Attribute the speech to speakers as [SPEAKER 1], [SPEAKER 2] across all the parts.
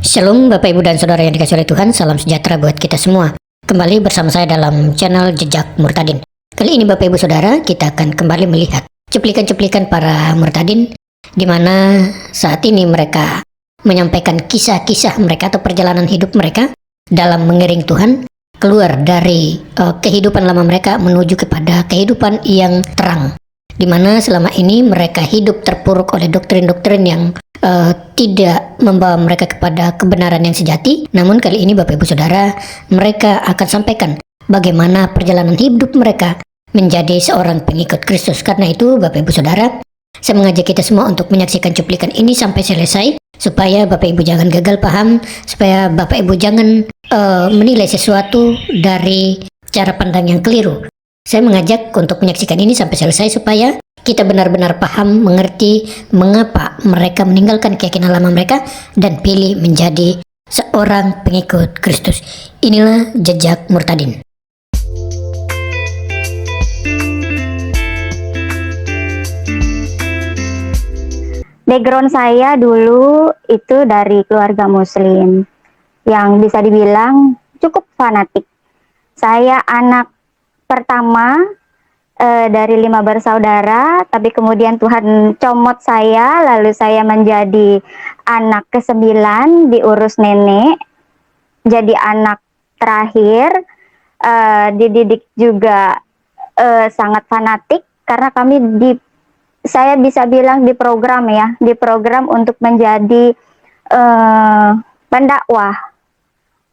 [SPEAKER 1] Shalom Bapak Ibu dan Saudara yang dikasihi oleh Tuhan, salam sejahtera buat kita semua. Kembali bersama saya dalam channel Jejak Murtadin. Kali ini Bapak Ibu Saudara, kita akan kembali melihat cuplikan-cuplikan para murtadin, di mana saat ini mereka menyampaikan kisah-kisah mereka atau perjalanan hidup mereka dalam mengiring Tuhan, keluar dari kehidupan lama mereka menuju kepada kehidupan yang terang, di mana selama ini mereka hidup terpuruk oleh doktrin-doktrin yang tidak membawa mereka kepada kebenaran yang sejati. Namun kali ini Bapak Ibu Saudara, mereka akan sampaikan bagaimana perjalanan hidup mereka menjadi seorang pengikut Kristus. Karena itu Bapak Ibu Saudara, saya mengajak kita semua untuk menyaksikan cuplikan ini sampai selesai, supaya Bapak Ibu jangan gagal paham, supaya Bapak Ibu jangan menilai sesuatu dari cara pandang yang keliru. Saya mengajak untuk menyaksikan ini sampai selesai supaya kita benar-benar paham, mengerti mengapa mereka meninggalkan keyakinan lama mereka dan pilih menjadi seorang pengikut Kristus. Inilah Jejak Murtadin.
[SPEAKER 2] Background saya dulu itu dari keluarga muslim yang bisa dibilang cukup fanatik. Saya anak pertama dari 5 bersaudara, tapi kemudian Tuhan comot saya, lalu saya menjadi anak ke-9, diurus nenek, jadi anak terakhir, dididik juga sangat fanatik, karena saya bisa bilang diprogram untuk menjadi pendakwah.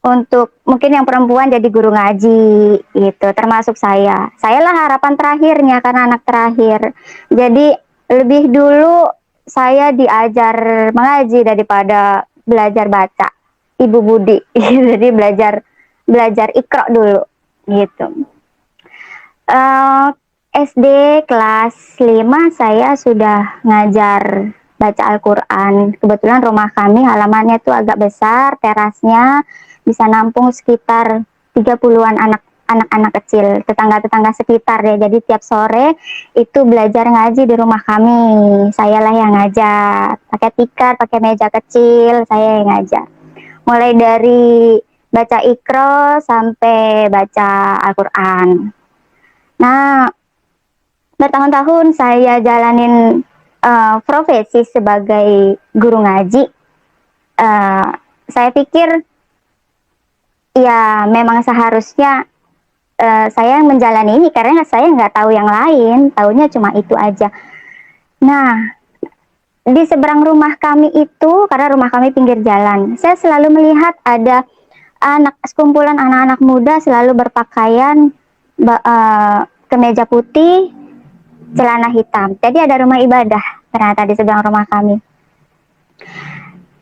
[SPEAKER 2] Untuk mungkin yang perempuan jadi guru ngaji gitu, termasuk saya lah harapan terakhirnya karena anak terakhir. Jadi lebih dulu saya diajar mengaji daripada belajar baca, Ibu Budi. Jadi belajar Iqra dulu gitu. SD kelas 5 saya sudah ngajar baca Al-Quran. Kebetulan rumah kami halamannya itu agak besar, terasnya bisa nampung sekitar 30-an anak-anak kecil, tetangga-tetangga sekitar ya. Jadi tiap sore itu belajar ngaji di rumah kami. Saya lah yang ngajar, pakai tikar, pakai meja kecil, saya yang ngajar. Mulai dari baca Iqra sampai baca Al-Quran. Nah, bertahun-tahun saya jalanin profesi sebagai guru ngaji. Saya pikir ya memang seharusnya saya yang menjalani ini, karena saya nggak tahu yang lain, taunya cuma itu aja. Nah, di seberang rumah kami itu, karena rumah kami pinggir jalan, saya selalu melihat ada sekumpulan anak-anak muda selalu berpakaian kemeja putih, celana hitam. Jadi ada rumah ibadah ternyata di seberang rumah kami.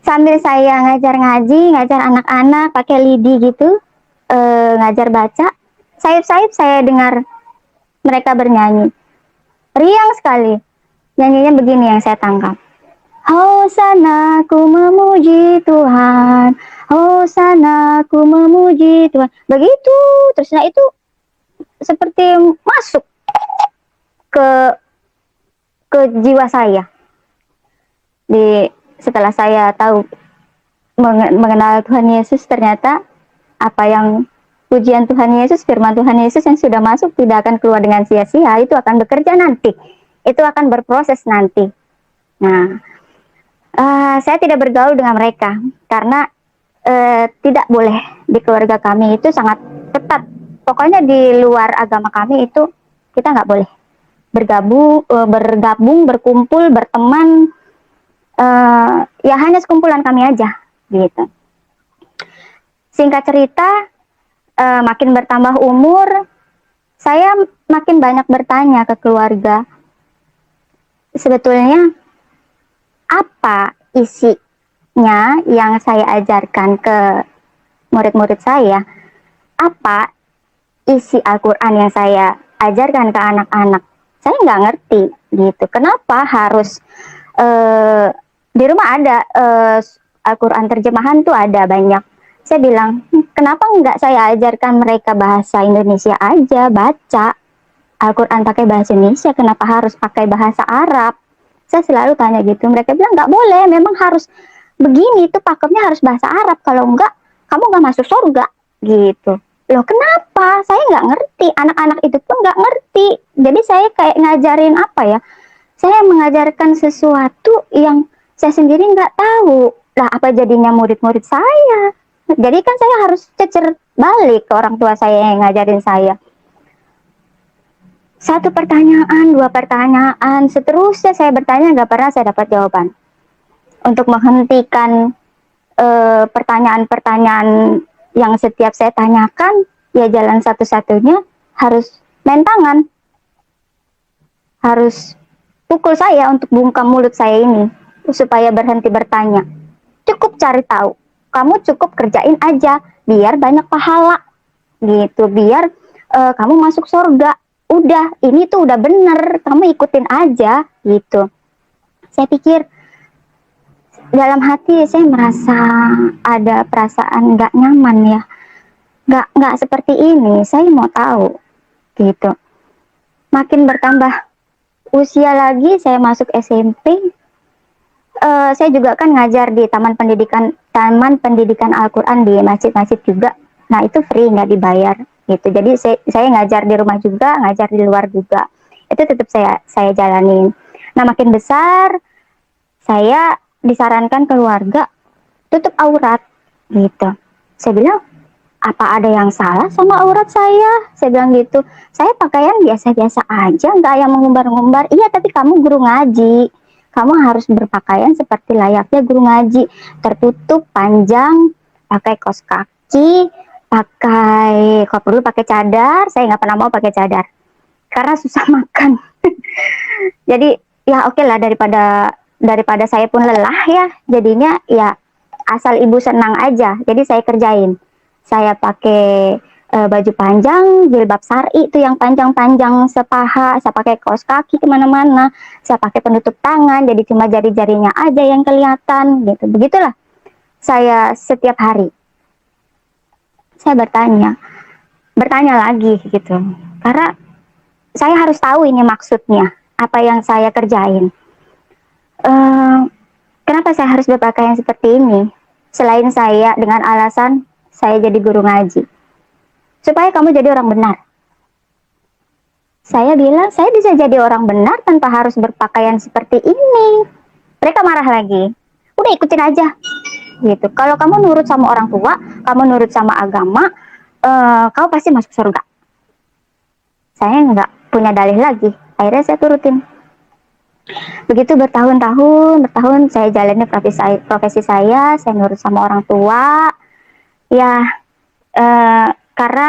[SPEAKER 2] Sambil saya ngajar ngaji, ngajar anak-anak pakai lidi gitu, ngajar baca, sayup-sayup saya dengar mereka bernyanyi. Riang sekali. Nyanyinya begini yang saya tangkap. Hosana ku memuji Tuhan, Hosana ku memuji Tuhan. Begitu, terusnya itu seperti masuk ke jiwa saya. Setelah saya tahu mengenal Tuhan Yesus, ternyata apa yang pujian Tuhan Yesus, firman Tuhan Yesus yang sudah masuk tidak akan keluar dengan sia-sia, itu akan bekerja nanti, itu akan berproses nanti. Nah, saya tidak bergaul dengan mereka karena tidak boleh. Di keluarga kami itu sangat ketat, pokoknya di luar agama kami itu kita nggak boleh bergabung, berkumpul, berteman. Ya hanya sekumpulan kami aja gitu. Singkat cerita, makin bertambah umur, saya makin banyak bertanya ke keluarga, sebetulnya apa isinya yang saya ajarkan ke murid-murid saya, apa isi Al-Quran yang saya ajarkan ke anak-anak. Saya nggak ngerti gitu, kenapa harus di rumah ada Al-Quran terjemahan tuh ada banyak. Saya bilang, kenapa nggak saya ajarkan mereka bahasa Indonesia aja, baca Al-Quran pakai bahasa Indonesia, kenapa harus pakai bahasa Arab? Saya selalu tanya gitu. Mereka bilang nggak boleh, memang harus begini tuh pakemnya harus bahasa Arab, kalau enggak kamu nggak masuk surga gitu. Loh kenapa? Saya nggak ngerti, anak-anak itu pun nggak ngerti. Jadi saya kayak ngajarin apa ya, saya mengajarkan sesuatu yang saya sendiri nggak tahu. Lah apa jadinya murid-murid saya? Jadi kan saya harus cecer balik ke orang tua saya yang ngajarin saya. Satu pertanyaan, dua pertanyaan, seterusnya saya bertanya nggak pernah saya dapat jawaban. Untuk menghentikan pertanyaan-pertanyaan yang setiap saya tanyakan, ya jalan satu-satunya harus main tangan. Harus pukul saya untuk bungkam mulut saya ini, supaya berhenti bertanya. Cukup cari tahu. Kamu cukup kerjain aja, biar banyak pahala. Gitu, biar kamu masuk surga. Udah, ini tuh udah bener, kamu ikutin aja, gitu. Saya pikir, dalam hati saya merasa ada perasaan gak nyaman ya. Gak seperti ini, saya mau tahu, gitu. Makin bertambah usia lagi, saya masuk SMP. Saya juga kan ngajar di Taman Pendidikan Al-Quran di masjid-masjid juga. Nah itu free, nggak dibayar gitu. Jadi saya ngajar di rumah juga, ngajar di luar juga. Itu tetap saya jalanin. Nah makin besar, saya disarankan keluarga tutup aurat gitu. Saya bilang, apa ada yang salah sama aurat saya? Saya bilang gitu. Saya pakaian biasa-biasa aja, nggak yang mengumbar-ngumbar. Iya, tapi kamu guru ngaji. Kamu harus berpakaian seperti layaknya guru ngaji. Tertutup, panjang, pakai kaos kaki, kalau perlu pakai cadar. Saya nggak pernah mau pakai cadar. Karena susah makan. Jadi, ya oke lah, daripada saya pun lelah ya. Jadinya ya asal ibu senang aja. Jadi saya kerjain. Saya pakai baju panjang, jilbab syar'i itu yang panjang-panjang sepaha. Saya pakai kaos kaki kemana-mana. Saya pakai penutup tangan, jadi cuma jari-jarinya aja yang kelihatan gitu. Begitulah saya setiap hari. Saya bertanya lagi gitu. Karena saya harus tahu ini maksudnya, apa yang saya kerjain. Kenapa saya harus berpakaian seperti ini? Selain saya dengan alasan saya jadi guru ngaji. Supaya kamu jadi orang benar. Saya bilang, saya bisa jadi orang benar tanpa harus berpakaian seperti ini. Mereka marah lagi. Udah ikutin aja. Gitu. Kalau kamu nurut sama orang tua, kamu nurut sama agama, kamu pasti masuk surga. Saya nggak punya dalih lagi. Akhirnya saya turutin. Begitu bertahun saya jalani profesi saya nurut sama orang tua. Ya, karena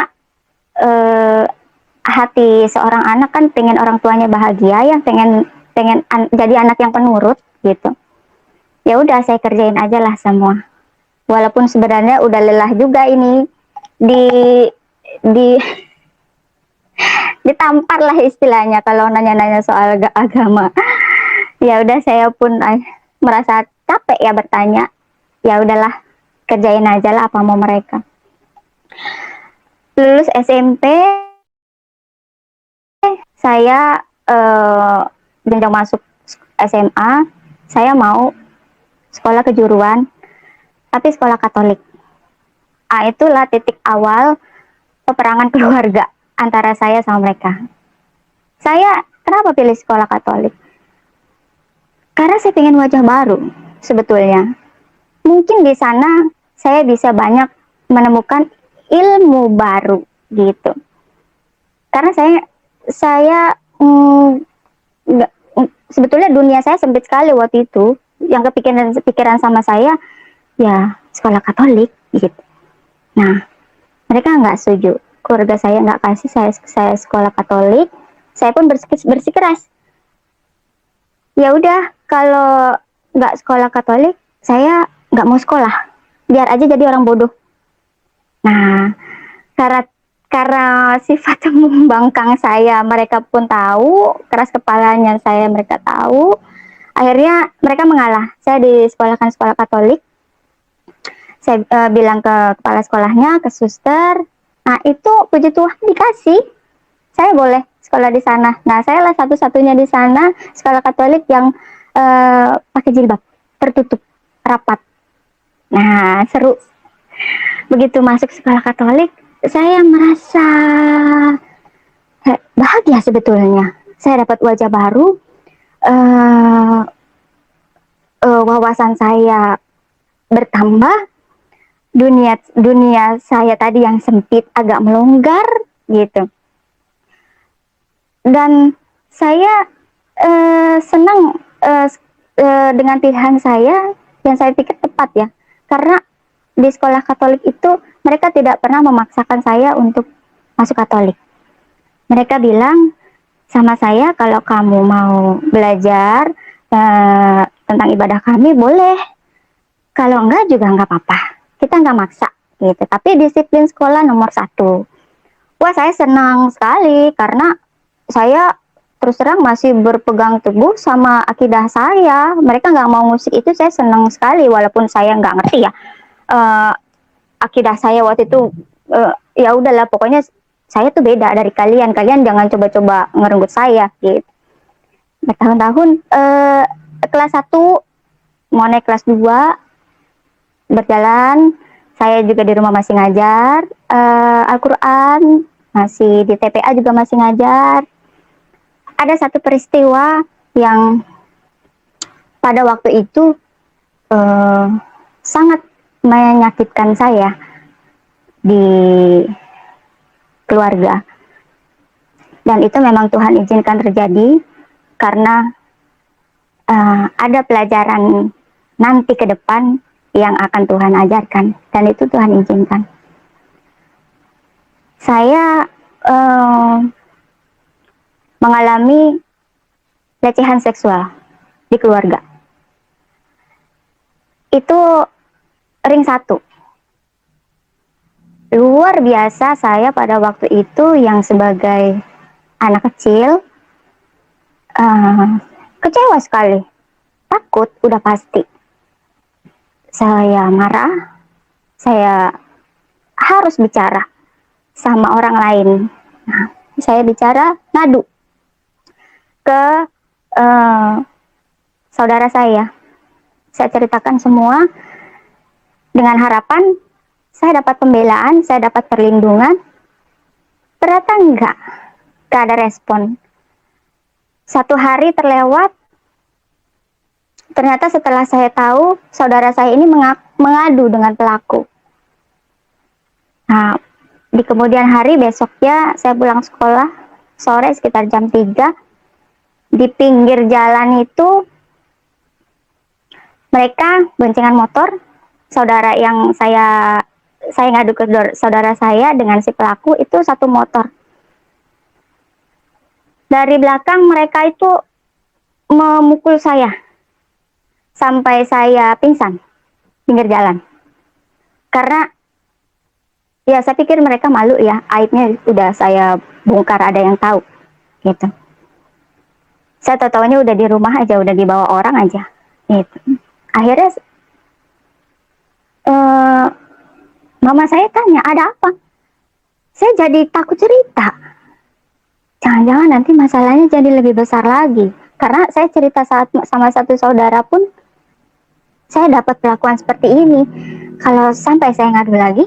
[SPEAKER 2] hati seorang anak kan pengen orang tuanya bahagia, ya pengen jadi anak yang penurut gitu. Ya udah saya kerjain aja lah semua. Walaupun sebenarnya udah lelah juga ini di ditampar lah istilahnya kalau nanya-nanya soal agama. Ya udah saya pun merasa capek ya bertanya. Ya udahlah, kerjain aja lah apa mau mereka. Lulus SMP, saya jenjang masuk SMA, saya mau sekolah kejuruan, tapi sekolah Katolik. Itulah titik awal peperangan keluarga antara saya sama mereka. Saya kenapa pilih sekolah Katolik? Karena saya pengen wajah baru sebetulnya. Mungkin di sana saya bisa banyak menemukan ilmu baru gitu. Karena saya sebetulnya dunia saya sempit sekali waktu itu. Yang kepikiran sama saya ya sekolah Katolik gitu. Nah, mereka nggak setuju. Keluarga saya nggak kasih saya sekolah Katolik. Saya pun bersikeras. Ya udah, kalau nggak sekolah Katolik, saya nggak mau sekolah. Biar aja jadi orang bodoh. Nah, karena sifat membangkang saya, mereka pun tahu, keras kepalanya saya, mereka tahu. Akhirnya mereka mengalah. Saya disekolahkan sekolah Katolik. Saya bilang ke kepala sekolahnya, ke suster. Nah, itu puji Tuhan dikasih. Saya boleh sekolah di sana. Nah, saya lah satu-satunya di sana sekolah Katolik yang pakai jilbab, tertutup, rapat. Nah, seru. Begitu masuk sekolah Katolik, saya merasa bahagia sebetulnya. Saya dapat wajah baru, eh, wawasan saya bertambah, dunia dunia saya tadi yang sempit agak melonggar gitu. Dan saya senang dengan pilihan saya yang saya pikir tepat ya, karena di sekolah Katolik itu mereka tidak pernah memaksakan saya untuk masuk Katolik. Mereka bilang sama saya, kalau kamu mau belajar tentang ibadah kami boleh, kalau enggak juga enggak apa-apa, kita enggak maksa gitu, tapi disiplin sekolah nomor satu. Wah, saya senang sekali karena saya terus terang masih berpegang teguh sama akidah saya. Mereka nggak mau ngusik itu, saya senang sekali walaupun saya nggak ngerti ya. Uh, Akidah saya waktu itu ya udahlah, pokoknya saya tuh beda dari kalian. Kalian jangan coba-coba ngerenggut saya gitu. Bertahun-tahun kelas 1 mau naik kelas 2 berjalan, saya juga di rumah masih ngajar Al-Quran, masih di TPA juga masih ngajar. Ada satu peristiwa yang pada waktu itu sangat menyakitkan saya di keluarga. Dan itu memang Tuhan izinkan terjadi karena ada pelajaran nanti ke depan yang akan Tuhan ajarkan, dan itu Tuhan izinkan. Saya mengalami pelecehan seksual di keluarga. Itu ring 1. Luar biasa saya pada waktu itu yang sebagai anak kecil kecewa sekali, takut udah pasti. Saya marah, saya harus bicara sama orang lain. Nah, saya bicara, ngadu ke saudara saya. Saya ceritakan semua dengan harapan saya dapat pembelaan, saya dapat perlindungan. Ternyata enggak ada respon. 1 hari terlewat, ternyata setelah saya tahu, saudara saya ini mengadu dengan pelaku. Nah, di kemudian hari besoknya saya pulang sekolah, sore sekitar jam 3, di pinggir jalan itu mereka boncengan motor, saudara yang saya ngadu ke saudara saya dengan si pelaku itu satu motor. Dari belakang mereka itu memukul saya sampai saya pingsan pinggir jalan. Karena ya saya pikir mereka malu ya, aibnya udah saya bongkar, ada yang tahu gitu. Saya tahu-taunya udah di rumah aja, udah dibawa orang aja gitu. Akhirnya mama saya tanya, ada apa? Saya jadi takut cerita. Jangan-jangan nanti masalahnya jadi lebih besar lagi. Karena saya cerita sama satu saudara pun, saya dapat perlakuan seperti ini. Kalau sampai saya ngadu lagi,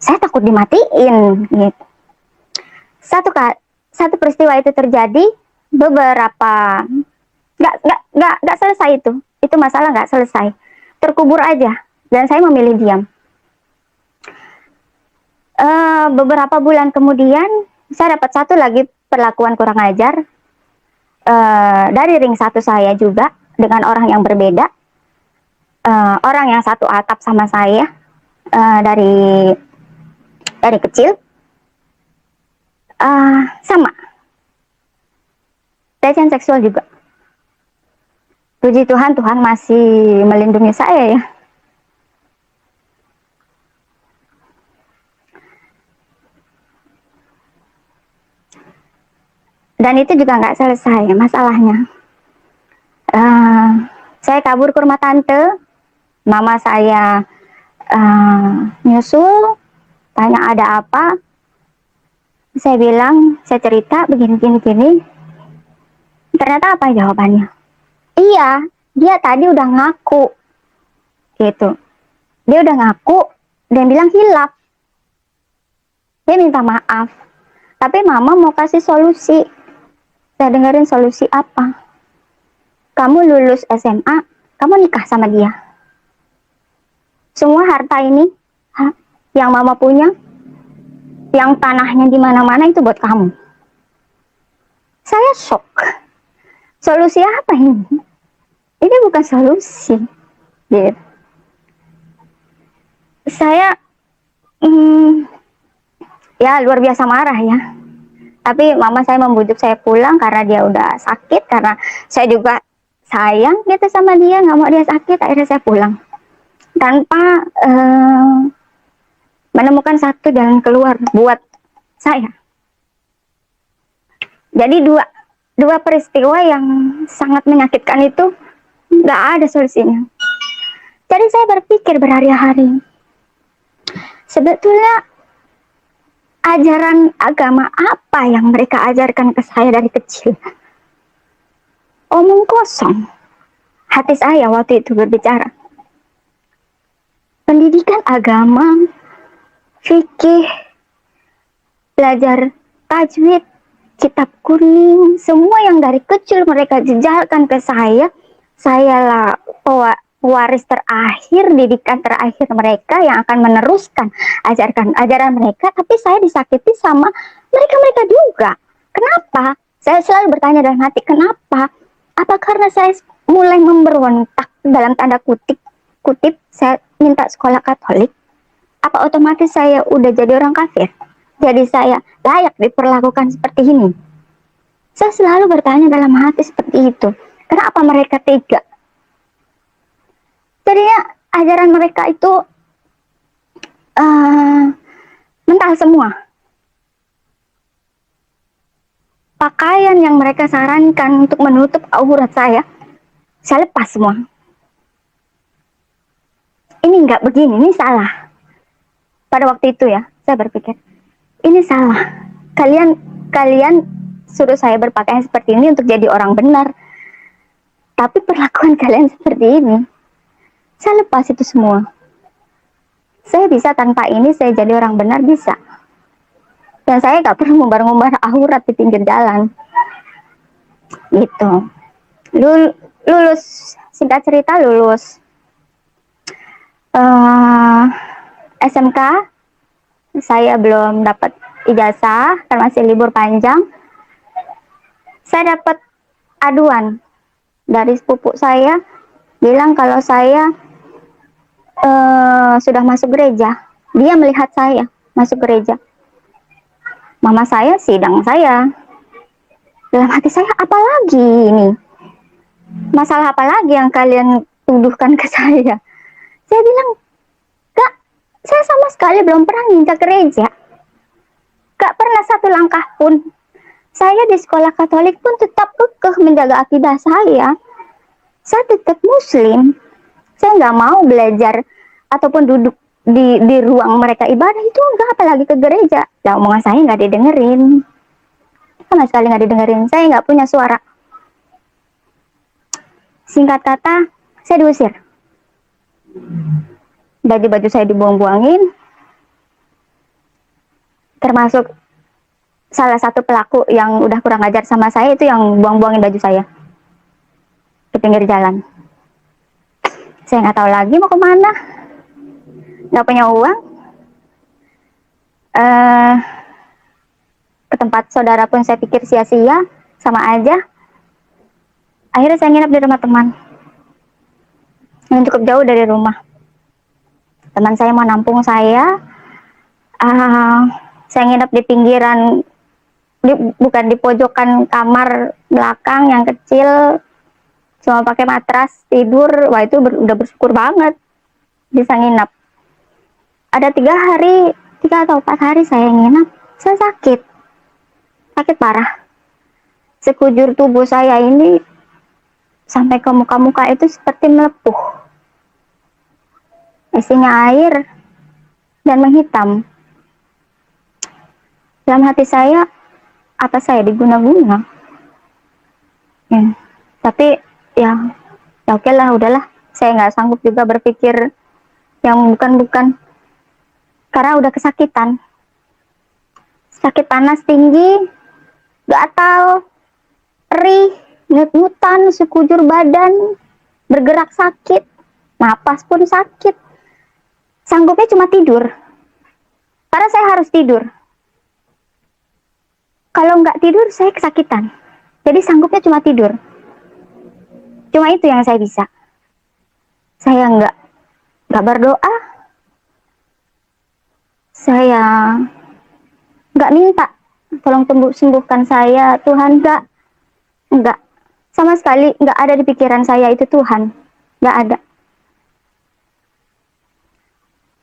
[SPEAKER 2] saya takut dimatiin gitu. Satu peristiwa itu terjadi, beberapa nggak selesai itu masalah nggak selesai, terkubur aja, dan saya memilih diam. Beberapa bulan kemudian saya dapat satu lagi perlakuan kurang ajar dari ring 1 saya juga, dengan orang yang berbeda, orang yang satu atap sama saya dari kecil, sama pelecehan seksual juga. Puji Tuhan, Tuhan masih melindungi saya ya. Dan itu juga nggak selesai masalahnya. Saya kabur ke rumah tante, mama saya nyusul, tanya ada apa. Saya bilang, saya cerita begini. Ternyata apa jawabannya? Iya, dia tadi udah ngaku gitu. Dia udah ngaku dan bilang hilaf. Dia minta maaf. Tapi mama mau kasih solusi. Saya dengerin solusi apa. Kamu lulus SMA, kamu nikah sama dia. Semua harta ini yang mama punya, yang tanahnya di mana-mana itu buat kamu. Saya shock. Solusi apa ini? Ini bukan solusi. Gitu. Saya ya luar biasa marah ya. Tapi mama saya membujuk saya pulang karena dia udah sakit, karena saya juga sayang gitu sama dia, nggak mau dia sakit. Akhirnya saya pulang tanpa menemukan satu jalan keluar buat saya. Jadi dua peristiwa yang sangat menyakitkan itu nggak ada solusinya. Jadi saya berpikir berhari-hari, sebetulnya ajaran agama apa yang mereka ajarkan ke saya dari kecil? Omong kosong. Hati saya waktu itu berbicara. Pendidikan agama, fikih, belajar tajwid, kitab kuning, semua yang dari kecil mereka jejalkan ke saya lah pewaris terakhir, didikan terakhir mereka yang akan meneruskan ajaran mereka, tapi saya disakiti sama mereka juga. Kenapa? Saya selalu bertanya dalam hati, kenapa? Apa karena saya mulai memberontak dalam tanda kutip saya minta sekolah Katolik? Apa otomatis saya udah jadi orang kafir? Jadi saya layak diperlakukan seperti ini? Saya selalu bertanya dalam hati seperti itu. Kenapa mereka tega? Jadinya ajaran mereka itu mental semua. Pakaian yang mereka sarankan untuk menutup aurat saya lepas semua. Ini nggak begini, ini salah. Pada waktu itu ya, saya berpikir, ini salah. Kalian suruh saya berpakaian seperti ini untuk jadi orang benar. Tapi perlakuan kalian seperti ini. Saya lepas itu semua. Saya bisa tanpa ini saya jadi orang benar, bisa. Dan saya gak perlu ngumbar-ngumbar aurat di pinggir jalan. Gitu. Lulus, singkat cerita lulus SMK. Saya belum dapat ijazah karena masih libur panjang. Saya dapat aduan dari sepupu saya, bilang kalau saya sudah masuk gereja. Dia melihat saya masuk gereja. Mama saya sidang saya. Dalam hati saya, apa lagi ini? Masalah apa lagi yang kalian tuduhkan ke saya? Saya bilang, Kak, saya sama sekali belum pernah nginjak gereja. Gak pernah satu langkah pun. Saya di sekolah Katolik pun tetap kekeh menjaga akidah saya. Saya tetap Muslim. Saya nggak mau belajar ataupun duduk di ruang mereka ibadah itu enggak, apalagi ke gereja. Nah, omongan saya nggak didengerin, sama sekali nggak didengerin. Saya nggak punya suara. Singkat kata, saya diusir. Baju-baju saya dibuang-buangin. Termasuk salah satu pelaku yang udah kurang ajar sama saya itu yang buang-buangin baju saya ke pinggir jalan. Saya nggak tahu lagi mau kemana. Nggak punya uang. Ke tempat saudara pun saya pikir sia-sia, sama aja. Akhirnya saya nginep di rumah teman yang cukup jauh dari rumah. Teman saya mau nampung saya. Saya nginep di pinggiran, bukan di pojokan kamar belakang yang kecil, cuma pakai matras tidur. Wah, itu udah bersyukur banget bisa nginep. Ada 3 atau 4 hari saya nginep, saya sakit parah. Sekujur tubuh saya ini sampai ke muka-muka itu seperti melepuh, isinya air dan menghitam. Dalam hati saya, apa saya diguna-guna? Tapi ya oke lah, udahlah. Saya nggak sanggup juga berpikir yang bukan-bukan, karena udah kesakitan. Sakit panas tinggi, gatal, perih, nyut-nyutan, sekujur badan, bergerak sakit, napas pun sakit. Sanggupnya cuma tidur, karena saya harus tidur. Kalau nggak tidur, saya kesakitan. Jadi sanggupnya cuma tidur. Cuma itu yang saya bisa. Saya nggak berdoa. Saya nggak minta, tolong sembuhkan saya, Tuhan. Nggak. Sama sekali nggak ada di pikiran saya itu Tuhan. Nggak ada.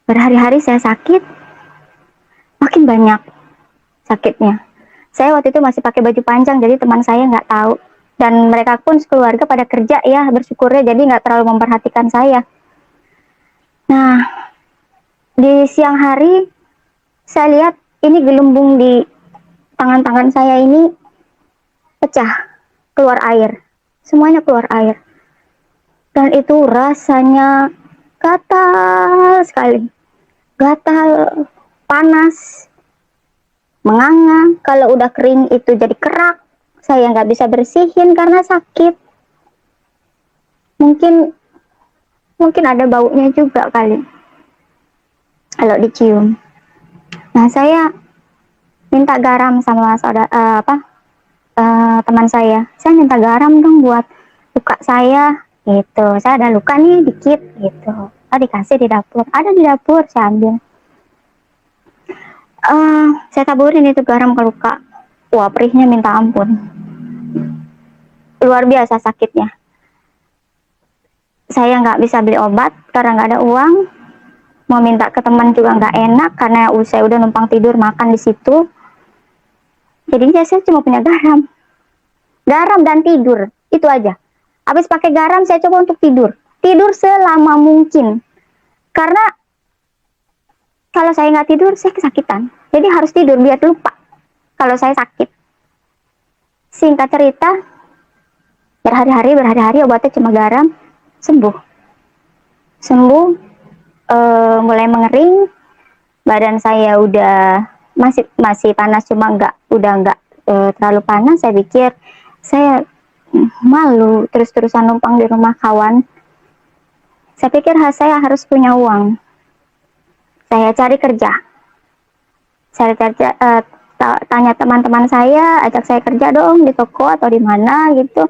[SPEAKER 2] Berhari-hari saya sakit, makin banyak sakitnya. Saya waktu itu masih pakai baju panjang, jadi teman saya nggak tahu. Dan mereka pun sekeluarga pada kerja ya, bersyukurnya, jadi nggak terlalu memperhatikan saya. Nah, di siang hari, saya lihat ini gelembung di tangan-tangan saya ini pecah, keluar air. Semuanya keluar air. Dan itu rasanya gatal sekali. Gatal, panas, menganga. Kalau udah kering itu jadi kerak. Saya nggak bisa bersihin karena sakit. Mungkin ada baunya juga kali kalau dicium. Nah, saya minta garam sama teman saya. Saya minta garam dong buat luka saya gitu. Saya ada luka nih dikit gitu. Dikasih di dapur. Ada di dapur, saya ambil. Saya taburin itu garam ke luka. Wah, perihnya minta ampun. Luar biasa sakitnya. Saya nggak bisa beli obat karena nggak ada uang. Mau minta ke teman juga nggak enak karena saya udah numpang tidur makan di situ. Jadinya saya cuma punya garam dan tidur, itu aja. Habis pakai garam saya coba untuk tidur selama mungkin. Karena kalau saya nggak tidur saya kesakitan. Jadi harus tidur biar lupa kalau saya sakit. Singkat cerita, berhari-hari obatnya cuma garam, sembuh, mulai mengering, badan saya udah masih panas, cuma udah nggak terlalu panas. Saya pikir saya malu terus-terusan numpang di rumah kawan. Saya pikir saya harus punya uang. Saya cari kerja. Saya tanya teman-teman saya, ajak saya kerja dong di toko atau di mana gitu.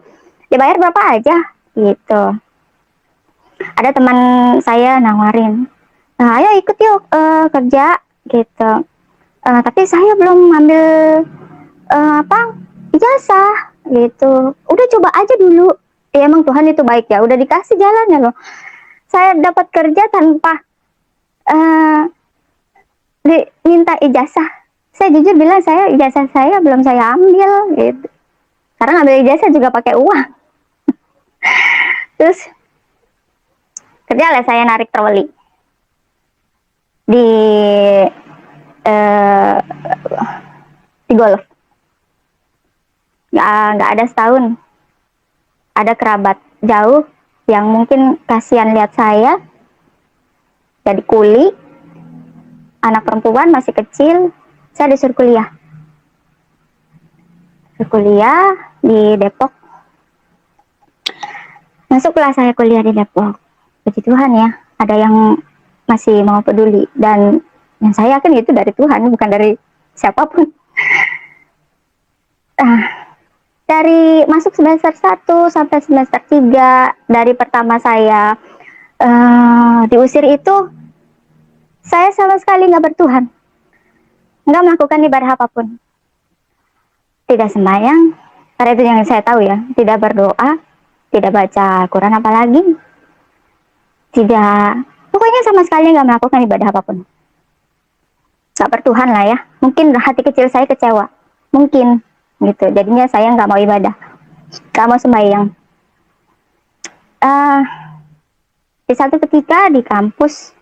[SPEAKER 2] Dibayar berapa aja gitu. Ada teman saya nawarin, nah, ayo ikut yuk kerja gitu. Tapi saya belum ngambil ijazah gitu. Udah coba aja dulu. Ya, emang Tuhan itu baik ya, udah dikasih jalannya loh. Saya dapat kerja tanpa diminta ijazah. Saya jujur bilang ijazah saya belum saya ambil gitu. Karena ngambil ijazah juga pakai uang. Terus kerja lah saya narik troli di golf. Nggak ada setahun. Ada kerabat jauh yang mungkin kasihan lihat saya jadi kuli, anak perempuan masih kecil. Saya disuruh kuliah di Depok. Masuklah saya kuliah di Depok. Puji Tuhan ya, ada yang masih mau peduli, dan yang saya yakin itu dari Tuhan, bukan dari siapapun. Dari masuk semester 1 sampai semester 3, dari pertama saya diusir itu, saya sama sekali nggak bertuhan, nggak melakukan ibadah apapun, tidak sembahyang, karena itu yang saya tahu ya, tidak berdoa, tidak baca Quran apalagi, pokoknya sama sekali nggak melakukan ibadah apapun, nggak bertuhan lah ya. Mungkin hati kecil saya kecewa, mungkin gitu, jadinya saya nggak mau ibadah, nggak mau sembahyang. Di satu ketika di kampus,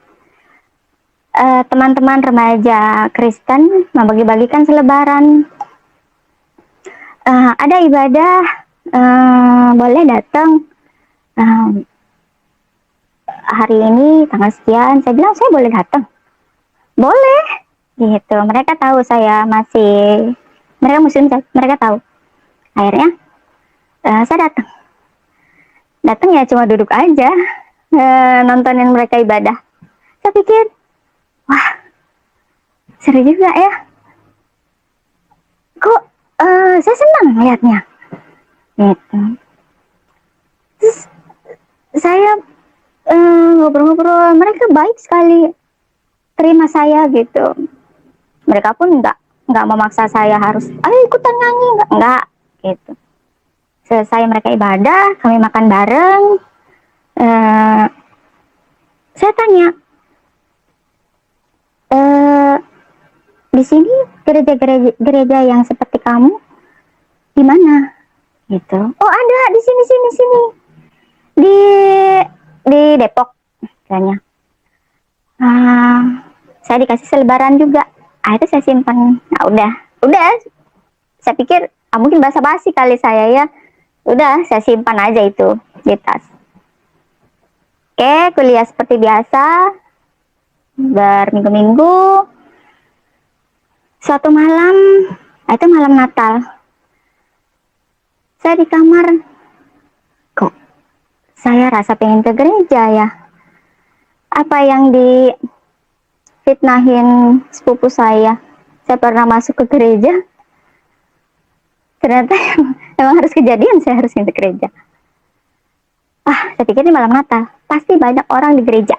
[SPEAKER 2] teman-teman remaja Kristen membagi-bagikan selebaran, ada ibadah, boleh datang. hari ini tanggal sekian. Saya bilang saya boleh datang. Boleh, gitu. Mereka tahu saya masih, mereka muslim, mereka tahu. Akhirnya saya datang. Datang ya cuma duduk aja, nontonin mereka ibadah. Saya pikir, wah, seru juga ya. Kok saya senang lihatnya. Gitu. Terus saya ngobrol-ngobrol, mereka baik sekali terima saya gitu. Mereka pun nggak memaksa saya harus, ayo ikutan nyanyi, nggak gitu. Selesai mereka ibadah, kami makan bareng. Saya tanya, di sini gereja yang seperti kamu di mana? Gitu. Oh ada di sini di Depok, katanya. Saya dikasih selebaran juga. Itu saya simpan. Nah udah. Saya pikir mungkin basa-basi kali saya ya. Udah, saya simpan aja itu di tas. Oke, kuliah seperti biasa. Berminggu-minggu. Suatu malam, itu malam Natal. Saya di kamar. Kok saya rasa pengen ke gereja ya? Apa yang difitnahin sepupu saya pernah masuk ke gereja? Ternyata emang harus kejadian, saya harus ke gereja. Saya pikir ini malam Natal, pasti banyak orang di gereja.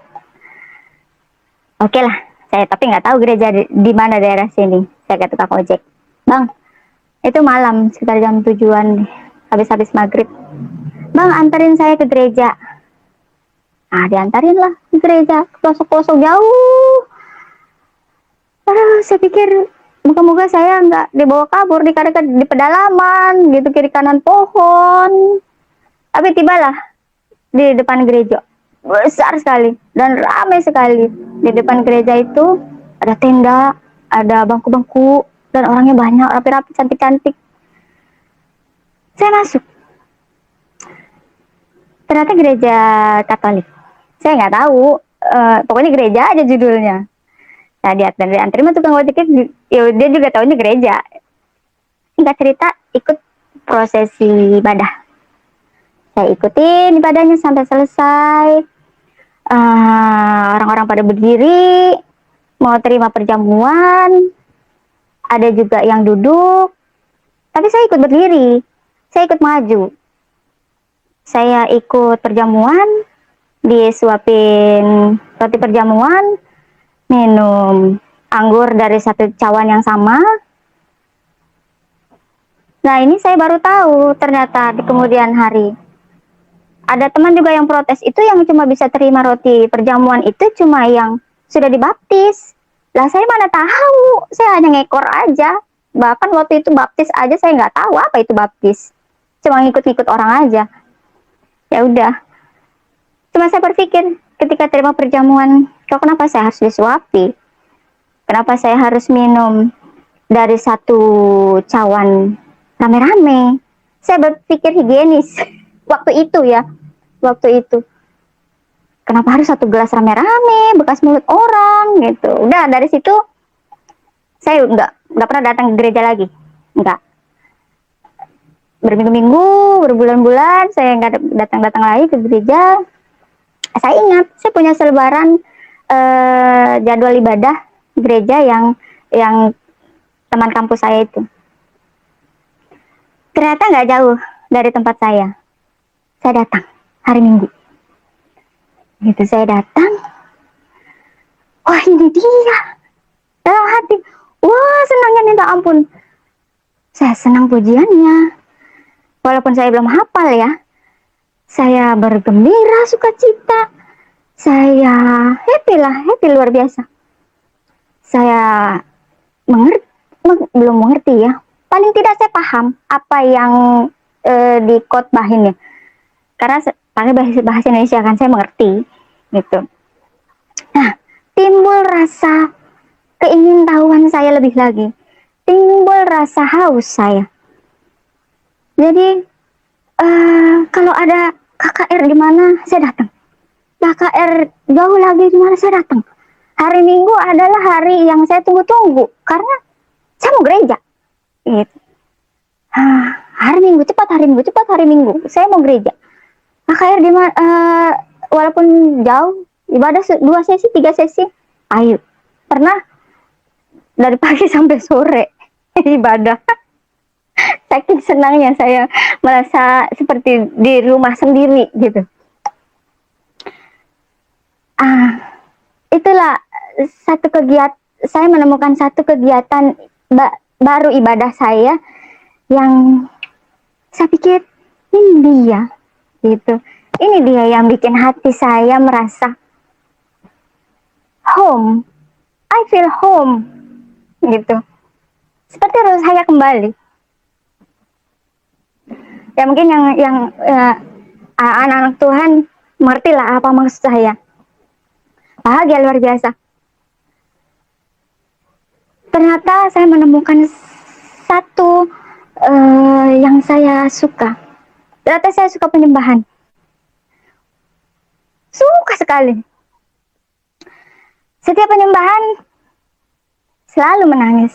[SPEAKER 2] Oke lah, saya tapi nggak tahu gereja di mana daerah sini. Saya ke tukang ojek, bang, itu malam sekitar jam 7-an, habis maghrib. Bang, anterin saya ke gereja. Diantarin lah ke gereja, ke pelosok-pelosok jauh. Saya pikir moga-moga saya nggak dibawa kabur di pedalaman gitu, kiri kanan pohon. Tapi tibalah di depan gereja, besar sekali dan ramai sekali. Di depan gereja itu ada tenda, ada bangku-bangku, dan orangnya banyak, rapi-rapi, cantik-cantik. Saya masuk. Ternyata gereja Katolik. Saya nggak tahu, pokoknya gereja aja judulnya. Nah, diantri mah tukang ojeknya, ya dia juga tahunya gereja. Singkat cerita, ikut prosesi ibadah. Saya ikutin ibadahnya sampai selesai. Orang-orang pada berdiri, mau terima perjamuan. Ada juga yang duduk. Tapi saya ikut berdiri. Saya ikut maju. Saya ikut perjamuan, disuapin roti perjamuan, minum anggur dari satu cawan yang sama. Nah, ini saya baru tahu ternyata di kemudian hari. Ada teman juga yang protes, itu yang cuma bisa terima roti perjamuan itu cuma yang sudah dibaptis. Lah saya mana tahu, saya hanya ngekor aja. Bahkan waktu itu baptis aja saya nggak tahu apa itu baptis. Cuma ngikut-ngikut orang aja. Ya udah. Cuma saya berpikir ketika terima perjamuan, kenapa saya harus disuapi? Kenapa saya harus minum dari satu cawan rame-rame? Saya berpikir higienis waktu itu ya. Waktu itu. Kenapa harus satu gelas rame-rame, bekas mulut orang gitu. Udah dari situ saya nggak pernah datang ke gereja lagi. Nggak. Berminggu-minggu, berbulan-bulan saya nggak datang-datang lagi ke gereja. Saya ingat, saya punya selebaran jadwal ibadah gereja yang teman kampus saya itu. Ternyata nggak jauh dari tempat saya. Saya datang hari Minggu. Gitu saya datang. Wah, ini dia. Dalam hati, wah senangnya minta ampun. Saya senang pujiannya. Walaupun saya belum hafal ya. Saya bergembira, sukacita. Saya happy luar biasa. Saya belum mengerti ya. Paling tidak saya paham apa yang dikotbahin ya. Karena bahasa Indonesia kan saya mengerti gitu. Nah, timbul rasa keingintahuan saya lebih lagi. Timbul rasa haus saya. Jadi kalau ada KKR di mana saya datang. KKR jauh lagi, gimana saya datang? Hari Minggu adalah hari yang saya tunggu-tunggu karena saya mau gereja. Gitu. Hari Minggu cepat, hari Minggu cepat, hari Minggu saya mau gereja. KKR di mana? Walaupun jauh, ibadah 2 sesi, 3 sesi, ayo. Pernah dari pagi sampai sore ibadah. Saking senangnya saya merasa seperti di rumah sendiri gitu. Itulah satu kegiatan, saya menemukan satu kegiatan baru ibadah saya yang saya pikir ini dia gitu. Ini dia yang bikin hati saya merasa home. I feel home gitu. Seperti harus saya kembali. Ya mungkin yang anak-anak Tuhan mengerti lah apa maksud saya. Bahagia luar biasa. Ternyata saya menemukan satu yang saya suka. Ternyata saya suka penyembahan. Suka sekali. Setiap penyembahan selalu menangis.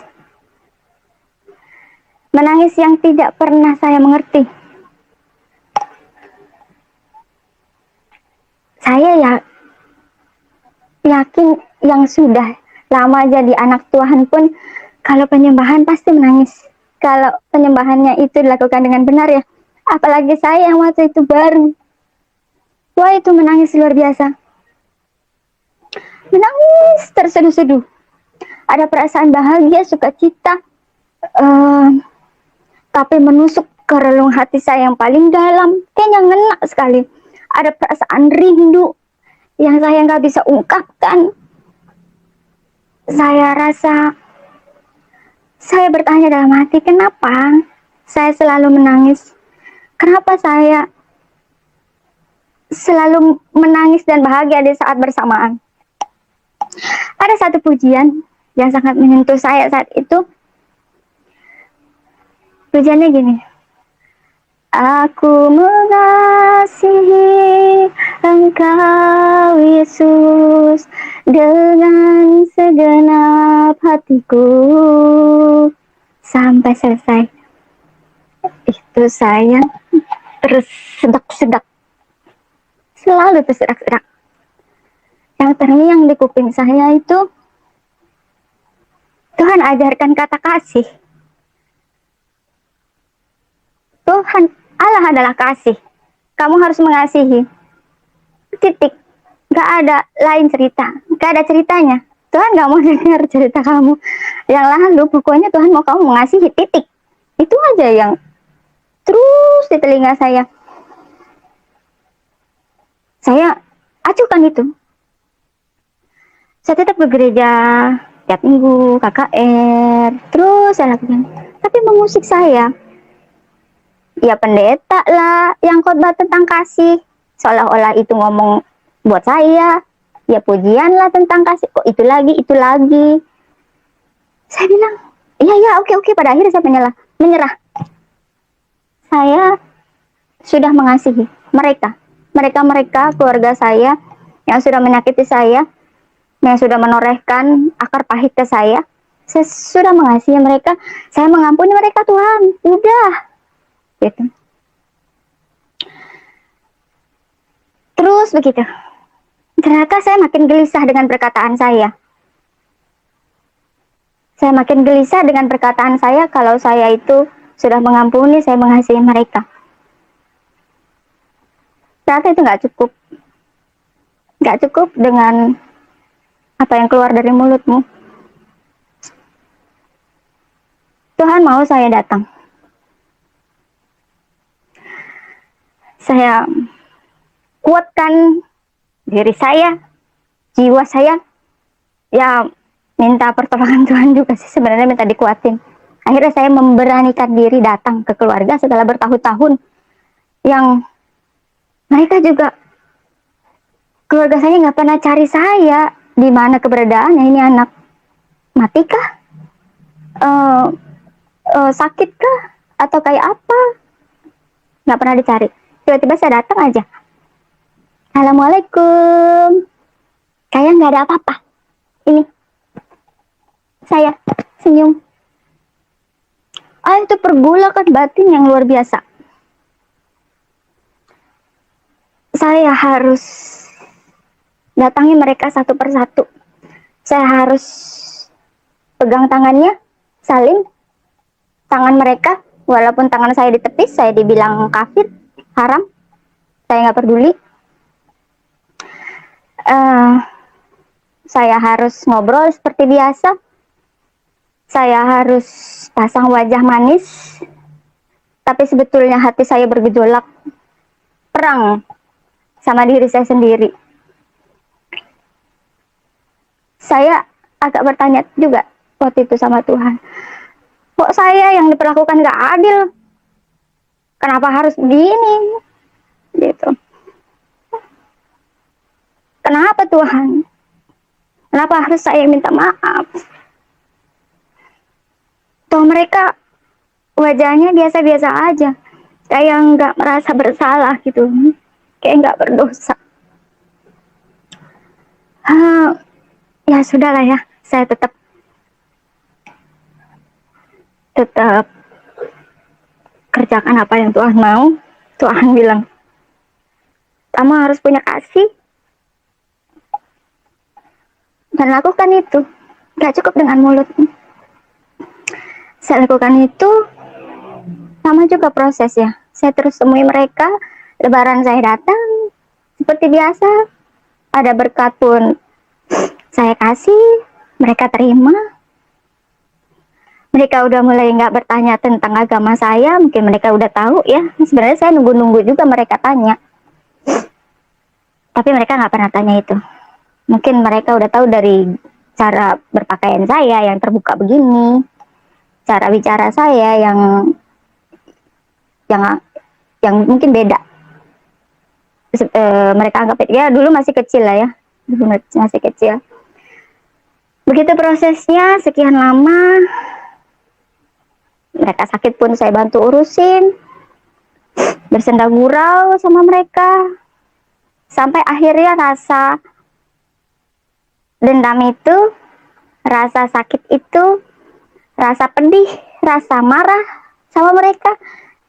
[SPEAKER 2] Menangis yang tidak pernah saya mengerti. Saya yakin yang sudah lama jadi anak Tuhan pun kalau penyembahan pasti menangis. Kalau penyembahannya itu dilakukan dengan benar ya. Apalagi saya yang waktu itu baru. Wah, itu menangis luar biasa. Menangis terseduh-seduh. Ada perasaan bahagia, sukacita, tapi menusuk ke relung hati saya yang paling dalam. Kayaknya ngena sekali. Ada perasaan rindu yang saya nggak bisa ungkapkan. Saya rasa, saya bertanya dalam hati, kenapa saya selalu menangis? Kenapa saya selalu menangis dan bahagia di saat bersamaan? Ada satu pujian yang sangat menyentuh saya saat itu. Pujiannya gini. Aku mengasihi Engkau Yesus dengan segenap hatiku sampai selesai. Itu saya tersedak-sedak, selalu tersedak-sedak. Yang terngiang di kuping saya itu, Tuhan ajarkan kata kasih. Tuhan, Allah adalah kasih. Kamu harus mengasihi. Titik. Gak ada lain cerita. Gak ada ceritanya. Tuhan gak mau dengar cerita kamu yang lalu. Pokoknya Tuhan mau kamu mengasihi. Titik. Itu aja yang terus di telinga saya. Saya acuhkan itu. Saya tetap ke gereja tiap minggu, KKR. Terus saya lakukan. Tapi mengusik saya. Ya pendeta lah yang khotbah tentang kasih, seolah-olah itu ngomong buat saya. Ya pujian lah tentang kasih, kok itu lagi. Saya bilang, iya oke, pada akhirnya saya menyerah. Saya sudah mengasihi mereka keluarga saya yang sudah menyakiti saya, yang sudah menorehkan akar pahit ke saya sudah mengasihi mereka, saya mengampuni mereka. Tuhan, udah gitu. Terus begitu. Ternyata saya makin gelisah dengan perkataan saya. Saya makin gelisah dengan perkataan saya kalau saya itu sudah mengampuni, saya mengasihi mereka. Ternyata itu nggak cukup. Nggak cukup dengan apa yang keluar dari mulutmu. Tuhan mau saya datang. Saya kuatkan diri saya, jiwa saya. Ya minta pertolongan Tuhan juga sih sebenarnya, minta dikuatin. Akhirnya saya memberanikan diri datang ke keluarga setelah bertahun-tahun yang mereka juga, keluarga saya nggak pernah cari saya di mana keberadaannya, ini anak matikah, sakitkah, atau kayak apa, nggak pernah dicari. Tiba-tiba saya datang aja. Assalamualaikum. Kayak nggak ada apa-apa. Ini saya senyum. Itu pergolakan batin yang luar biasa. Saya harus datangi mereka satu persatu. Saya harus pegang tangannya, salim tangan mereka. Walaupun tangan saya ditepis, saya dibilang kafir, haram, saya nggak peduli. Saya harus ngobrol seperti biasa. Saya harus pasang wajah manis, tapi sebetulnya hati saya bergejolak, perang sama diri saya sendiri. Saya agak bertanya juga waktu itu sama Tuhan, kok saya yang diperlakukan gak adil? Kenapa harus begini? Gitu. Kenapa Tuhan? Kenapa harus saya minta maaf? Toh mereka wajahnya biasa-biasa aja, kayak nggak merasa bersalah gitu, kayak nggak berdosa. Ya sudahlah ya, saya tetap kerjakan apa yang Tuhan mau. Tuhan bilang, kamu harus punya kasih, dan lakukan itu. Gak cukup dengan mulut. Saya lakukan itu, sama juga prosesnya. Saya terus temui mereka, lebaran saya datang, seperti biasa. Ada berkat pun saya kasih, mereka terima. Mereka udah mulai nggak bertanya tentang agama saya, mungkin mereka udah tahu ya. Sebenarnya saya nunggu-nunggu juga mereka tanya. Tapi mereka nggak pernah tanya itu. Mungkin mereka udah tahu dari cara berpakaian saya yang terbuka begini, cara bicara saya yang mungkin beda. Mereka anggap ya dulu masih kecil lah ya, dulu masih kecil. Begitu prosesnya sekian lama, mereka sakit pun saya bantu urusin, bersenda gurau sama mereka, sampai akhirnya rasa dendam itu, rasa sakit itu, rasa pedih, rasa marah sama mereka,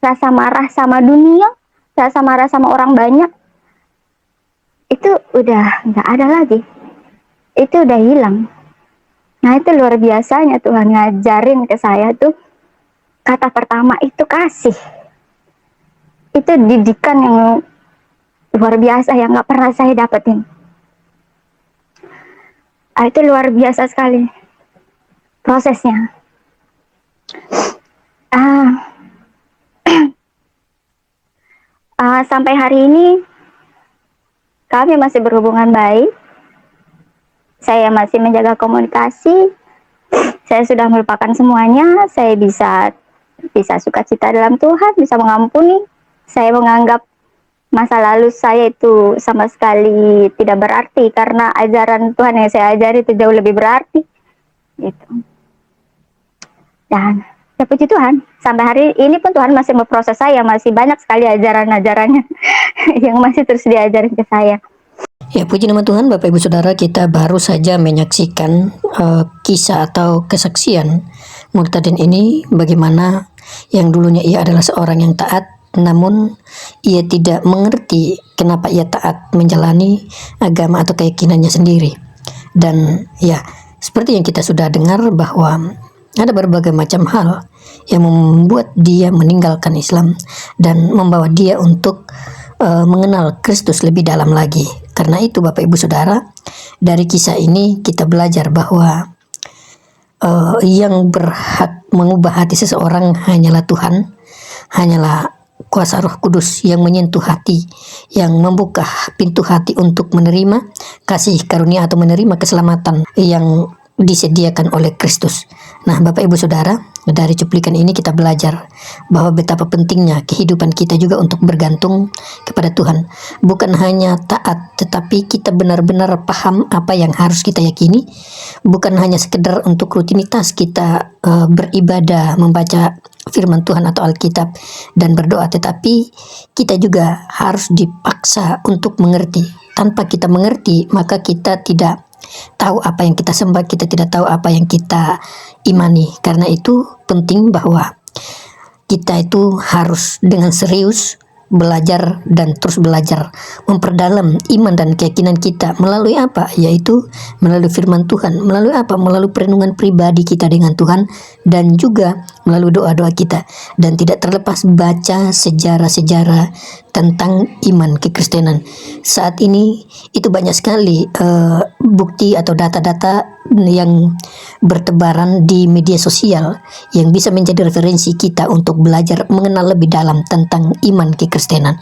[SPEAKER 2] rasa marah sama dunia, rasa marah sama orang banyak, itu udah nggak ada lagi. Itu udah hilang. Nah itu luar biasanya Tuhan ngajarin ke saya tuh, kata pertama itu kasih. Itu didikan yang luar biasa yang nggak pernah saya dapetin. Itu luar biasa sekali prosesnya. Sampai hari ini kami masih berhubungan baik. Saya masih menjaga komunikasi. Saya sudah melupakan semuanya. Saya bisa sukacita dalam Tuhan, bisa mengampuni. Saya menganggap masa lalu saya itu sama sekali tidak berarti, karena ajaran Tuhan yang saya ajari itu jauh lebih berarti gitu. Dan ya puji Tuhan, sampai hari ini pun Tuhan masih memproses saya, masih banyak sekali ajaran-ajarannya yang masih terus diajarin ke saya.
[SPEAKER 1] Ya puji nama Tuhan, Bapak Ibu Saudara, kita baru saja menyaksikan kisah atau kesaksian Murtadin ini, bagaimana yang dulunya ia adalah seorang yang taat, namun ia tidak mengerti kenapa ia taat menjalani agama atau keyakinannya sendiri. Dan ya, seperti yang kita sudah dengar bahwa ada berbagai macam hal yang membuat dia meninggalkan Islam dan membawa dia untuk mengenal Kristus lebih dalam lagi. Karena itu Bapak Ibu Saudara, dari kisah ini kita belajar bahwa yang berhak mengubah hati seseorang hanyalah Tuhan, hanyalah kuasa Roh Kudus yang menyentuh hati, yang membuka pintu hati untuk menerima kasih karunia atau menerima keselamatan yang disediakan oleh Kristus. Nah, Bapak Ibu Saudara, dari cuplikan ini kita belajar bahwa betapa pentingnya kehidupan kita juga untuk bergantung kepada Tuhan. Bukan hanya taat, tetapi kita benar-benar paham apa yang harus kita yakini. Bukan hanya sekedar untuk rutinitas kita beribadah, membaca firman Tuhan atau Alkitab dan berdoa, tetapi kita juga harus dipaksa untuk mengerti. Tanpa kita mengerti, maka kita tidak tahu apa yang kita sembah, kita tidak tahu apa yang kita imani. Karena itu penting bahwa kita itu harus dengan serius belajar dan terus belajar memperdalam iman dan keyakinan kita melalui apa? Yaitu melalui firman Tuhan. Melalui apa? Melalui perenungan pribadi kita dengan Tuhan dan juga melalui doa-doa kita. Dan tidak terlepas baca sejarah-sejarah tentang iman kekristenan. Saat ini itu banyak sekali bukti atau data-data yang bertebaran di media sosial yang bisa menjadi referensi kita untuk belajar mengenal lebih dalam tentang iman kekristenan,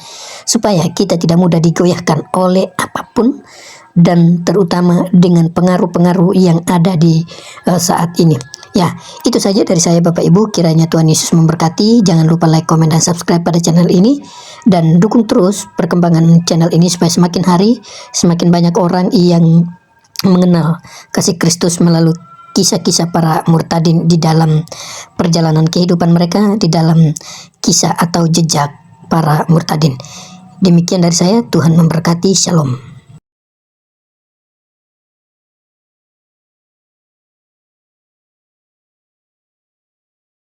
[SPEAKER 1] supaya kita tidak mudah digoyahkan oleh apapun dan terutama dengan pengaruh-pengaruh yang ada di saat ini. Ya, itu saja dari saya Bapak Ibu. Kiranya Tuhan Yesus memberkati. Jangan lupa like, komen, dan subscribe pada channel ini. Dan dukung terus perkembangan channel ini supaya semakin hari semakin banyak orang yang mengenal kasih Kristus melalui kisah-kisah para murtadin di dalam perjalanan kehidupan mereka, di dalam kisah atau jejak para murtadin. Demikian dari saya, Tuhan memberkati. Shalom.